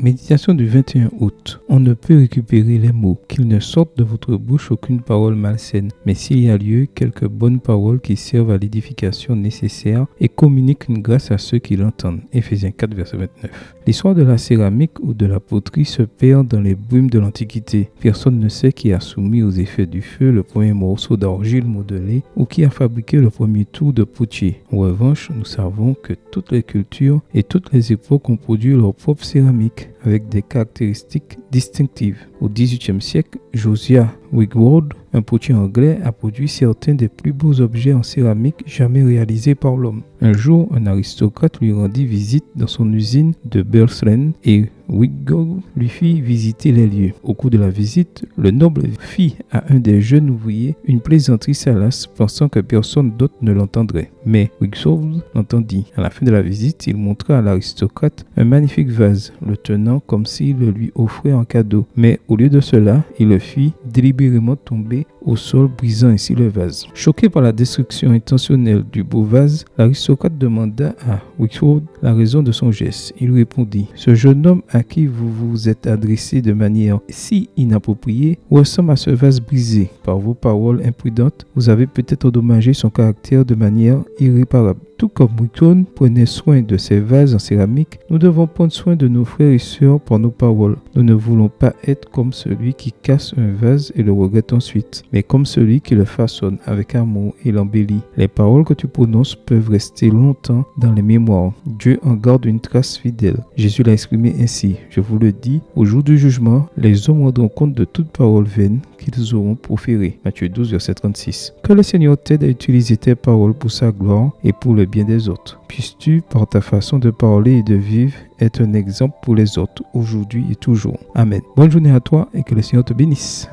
Méditation du 21 août. On ne peut récupérer les mots, qu'il ne sorte de votre bouche aucune parole malsaine, mais s'il y a lieu, quelques bonnes paroles qui servent à l'édification nécessaire et communiquent une grâce à ceux qui l'entendent. Éphésiens 4, verset 29. L'histoire de la céramique ou de la poterie se perd dans les brumes de l'Antiquité. Personne ne sait qui a soumis aux effets du feu le premier morceau d'argile modelé ou qui a fabriqué le premier tour de potier. En revanche, nous savons que toutes les cultures et toutes les époques ont produit leur propre céramique avec des caractéristiques distinctives. Au XVIIIe siècle, Josiah Wigward, un potier anglais, a produit certains des plus beaux objets en céramique jamais réalisés par l'homme. Un jour, un aristocrate lui rendit visite dans son usine de Burslem et Wigward lui fit visiter les lieux. Au cours de la visite, le noble fit à un des jeunes ouvriers une plaisanterie salace, pensant que personne d'autre ne l'entendrait. Mais Wigward l'entendit. À la fin de la visite, il montra à l'aristocrate un magnifique vase, le tenant comme s'il le lui offrait en cadeau. Mais au lieu de cela, il le fit délibérément tomber au sol, brisant ainsi le vase. Choqué par la destruction intentionnelle du beau vase, l'aristocrate demanda à Wigward la raison de son geste. Il répondit: « Ce jeune homme à qui vous vous êtes adressé de manière si inappropriée ressemble à ce vase brisé. Par vos paroles imprudentes, vous avez peut-être endommagé son caractère de manière irréparable. » Tout comme Wigward prenait soin de ses vases en céramique, nous devons prendre soin de nos frères et sœurs par nos paroles. Nous ne voulons pas être comme celui qui casse un vase et le regrette ensuite, mais comme celui qui le façonne avec amour et l'embellit. Les paroles que tu prononces peuvent rester longtemps dans les mémoires. Dieu en garde une trace fidèle. Jésus l'a exprimé ainsi: « Je vous le dis, au jour du jugement, les hommes rendront compte de toute parole vaine qu'ils auront proférée. » Matthieu 12, verset 36. Que le Seigneur t'aide à utiliser tes paroles pour sa gloire et pour le bien des autres. Puisses-tu, par ta façon de parler et de vivre, être un exemple pour les autres, aujourd'hui et toujours. Amen. Bonne journée à toi et que le Seigneur te bénisse.